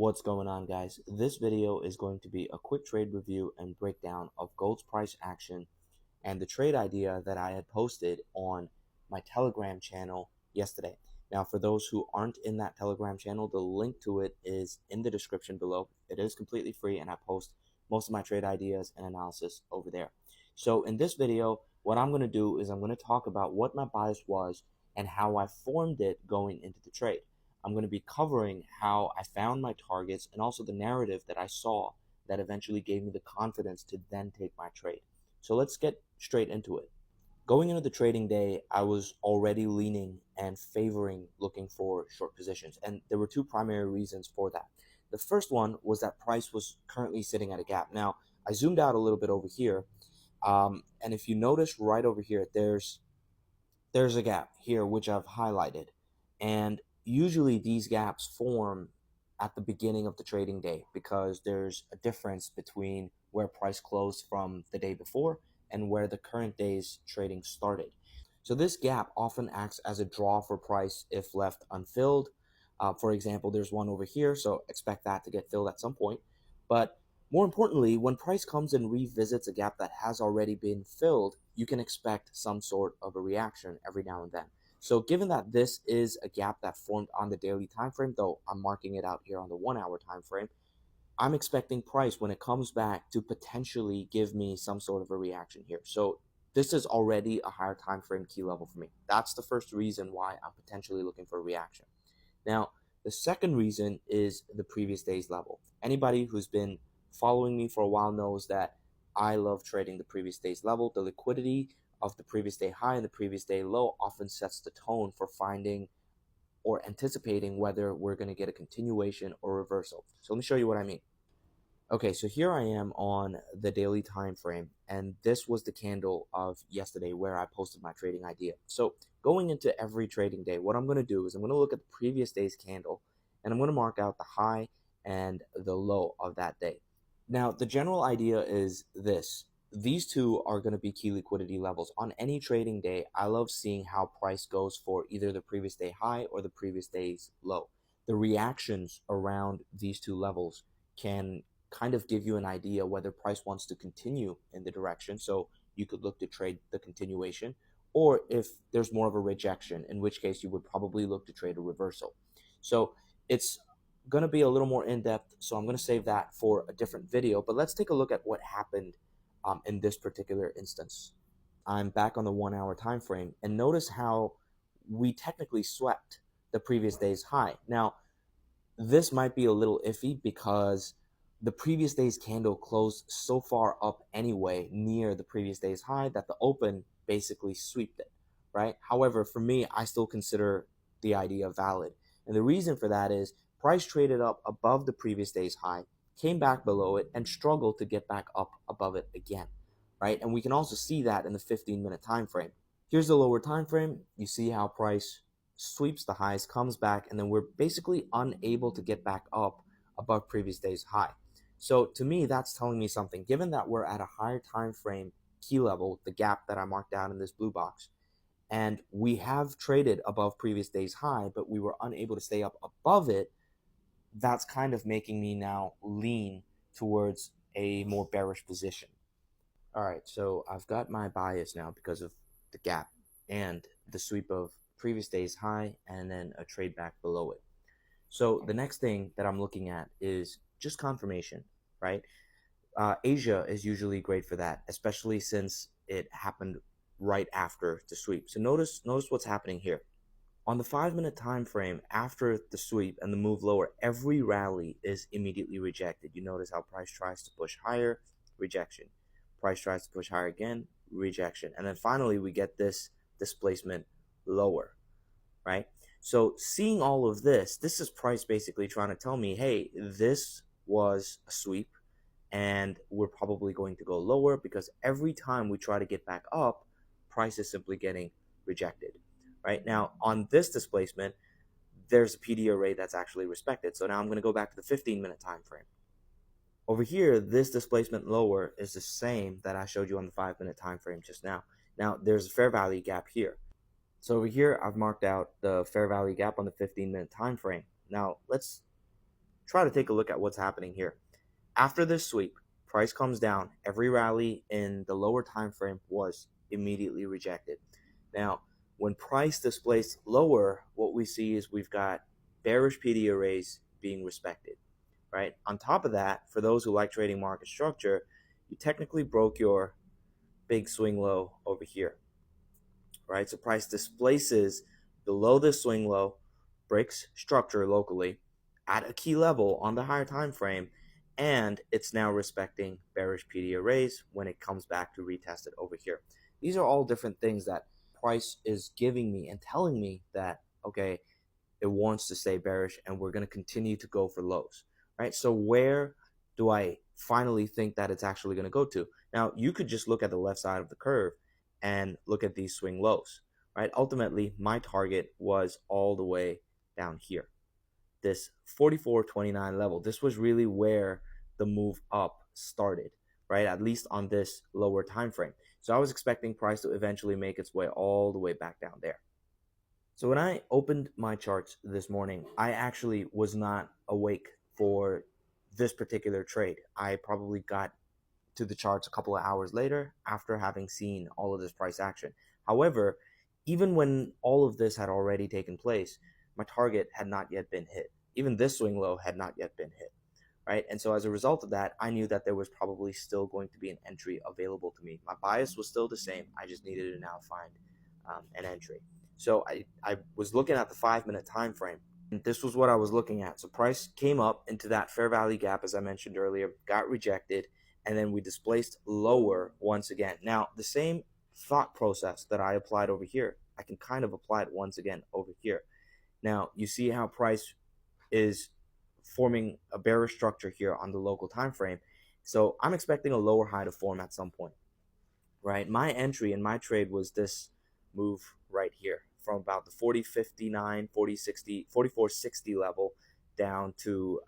What's going on, guys? This video is going to be a quick trade review and breakdown of gold's price action and the trade idea that I had posted on my Telegram channel yesterday. Now, for those who aren't in that Telegram channel, the link to it is in the description below. It is completely free, and I post most of my trade ideas and analysis over there. So in this video, what I'm going to do is I'm going to talk about what my bias was and how I formed it going into the trade. I'm going to be covering how I found my targets and also the narrative that I saw that eventually gave me the confidence to then take my trade. So let's get straight into it. Going into the trading day, I was already leaning and favoring looking for short positions, and there were two primary reasons for that. The first one was that price was currently sitting at a gap. Now, I zoomed out a little bit over here, and if you notice right over here, there's a gap here which I've highlighted, and usually these gaps form at the beginning of the trading day because there's a difference between where price closed from the day before and where the current day's trading started. So this gap often acts as a draw for price if left unfilled. For example, there's one over here, so expect that to get filled at some point. But more importantly, when price comes and revisits a gap that has already been filled, you can expect some sort of a reaction every now and then. So given that this is a gap that formed on the daily time frame, though I'm marking it out here on the 1 hour time frame, I'm expecting price when it comes back to potentially give me some sort of a reaction here. So this is already a higher time frame key level for me. That's the first reason why I'm potentially looking for a reaction. Now, the second reason is the previous day's level. Anybody who's been following me for a while knows that I love trading the previous day's level. The liquidity of the previous day high and the previous day low often sets the tone for finding or anticipating whether we're going to get a continuation or reversal. So let me show you what I mean. Okay, so here I am on the daily time frame, and this was the candle of yesterday where I posted my trading idea. So going into every trading day, what I'm going to do is I'm going to look at the previous day's candle, and I'm going to mark out the high and the low of that day. Now, the general idea is this. These two are going to be key liquidity levels. On any trading day, I love seeing how price goes for either the previous day high or the previous day's low. The reactions around these two levels can kind of give you an idea whether price wants to continue in the direction. So you could look to trade the continuation, or if there's more of a rejection, in which case you would probably look to trade a reversal. So it's going to be a little more in-depth, so I'm going to save that for a different video. But let's take a look at what happened in this particular instance. I'm back on the 1 hour time frame, and notice how we technically swept the previous day's high. Now, this might be a little iffy because the previous day's candle closed so far up anyway near the previous day's high that the open basically swept it, right? However, for me, I still consider the idea valid. And the reason for that is price traded up above the previous day's high, came back below it, and struggled to get back up above it again, right? And we can also see that in the 15-minute time frame. Here's the lower time frame. You see how price sweeps the highs, comes back, and then we're basically unable to get back up above previous day's high. So to me, that's telling me something. Given that we're at a higher time frame key level, the gap that I marked out in this blue box, and we have traded above previous day's high, but we were unable to stay up above it, that's kind of making me now lean towards a more bearish position. All right, so I've got my bias now because of the gap and the sweep of previous day's high and then a trade back below it. So the next thing that I'm looking at is just confirmation, right? Asia is usually great for that, especially since it happened right after the sweep. So notice what's happening here. On the 5-minute time frame, after the sweep and the move lower, every rally is immediately rejected. You notice how price tries to push higher, rejection. Price tries to push higher again, rejection. And then finally, we get this displacement lower, right? So seeing all of this is price basically trying to tell me, hey, this was a sweep and we're probably going to go lower because every time we try to get back up, price is simply getting rejected, right? Now, on this displacement, there's a PD array that's actually respected. So now I'm going to go back to the 15-minute time frame. Over here, this displacement lower is the same that I showed you on the 5-minute time frame just now. Now, there's a fair value gap here. So over here, I've marked out the fair value gap on the 15-minute time frame. Now, let's try to take a look at what's happening here. After this sweep, price comes down. Every rally in the lower time frame was immediately rejected. Now, when price displays lower, what we see is we've got bearish PD arrays being respected, right? On top of that, for those who like trading market structure, you technically broke your big swing low over here, right? So price displaces below this swing low, breaks structure locally at a key level on the higher time frame, and it's now respecting bearish PD arrays when it comes back to retest it over here. These are all different things that price is giving me and telling me that, okay, it wants to stay bearish and we're going to continue to go for lows, right? So where do I finally think that it's actually going to go to? Now, you could just look at the left side of the curve and look at these swing lows, right? Ultimately, my target was all the way down here, this 44.29 level. This was really where the move up started, right? At least on this lower time frame. So I was expecting price to eventually make its way all the way back down there. So when I opened my charts this morning, I actually was not awake for this particular trade. I probably got to the charts a couple of hours later after having seen all of this price action. However, even when all of this had already taken place, my target had not yet been hit. Even this swing low had not yet been hit, right? And so as a result of that, I knew that there was probably still going to be an entry available to me. My bias was still the same. I just needed to now find an entry. So I was looking at the 5-minute time frame, and this was what I was looking at. So price came up into that fair value gap, as I mentioned earlier, got rejected, and then we displaced lower once again. Now, the same thought process that I applied over here, I can kind of apply it once again over here. Now, you see how price is forming a bearish structure here on the local time frame. So I'm expecting a lower high to form at some point, right? My entry in my trade was this move right here from about the 40.59, 40.60, 44.60 level down to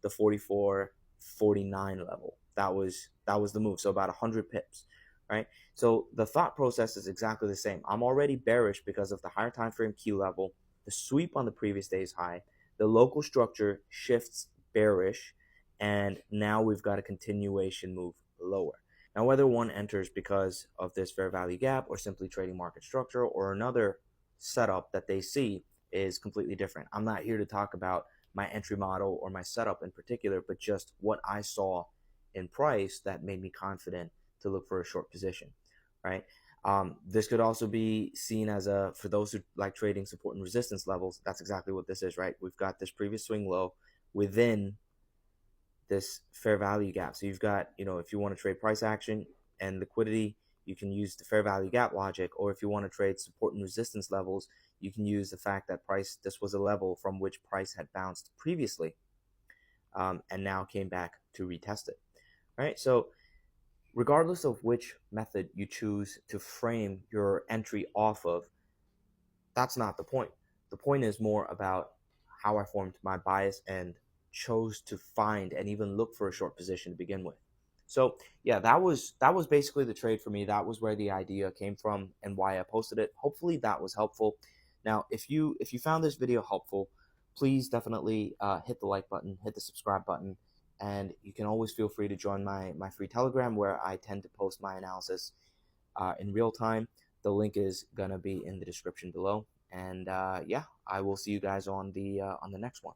the 44.49 level. That was the move. So about 100 pips, right? So the thought process is exactly the same. I'm already bearish because of the higher time frame key level, the sweep on the previous day's high, the local structure shifts bearish, and now we've got a continuation move lower. Now, whether one enters because of this fair value gap or simply trading market structure or another setup that they see is completely different. I'm not here to talk about my entry model or my setup in particular, but just what I saw in price that made me confident to look for a short position, right? This could also be seen as for those who like trading support and resistance levels, that's exactly what this is, right? We've got this previous swing low within this fair value gap. So you've got, if you want to trade price action and liquidity, you can use the fair value gap logic, or if you want to trade support and resistance levels, you can use the fact that this was a level from which price had bounced previously and now came back to retest it, right? So regardless of which method you choose to frame your entry off of, that's not the point. The point is more about how I formed my bias and chose to find and even look for a short position to begin with. So yeah, that was basically the trade for me. That was where the idea came from and why I posted it. Hopefully that was helpful. Now, if you found this video helpful, please definitely hit the like button, hit the subscribe button, and you can always feel free to join my free Telegram where I tend to post my analysis in real time. The link is gonna be in the description below. And yeah, I will see you guys on the next one.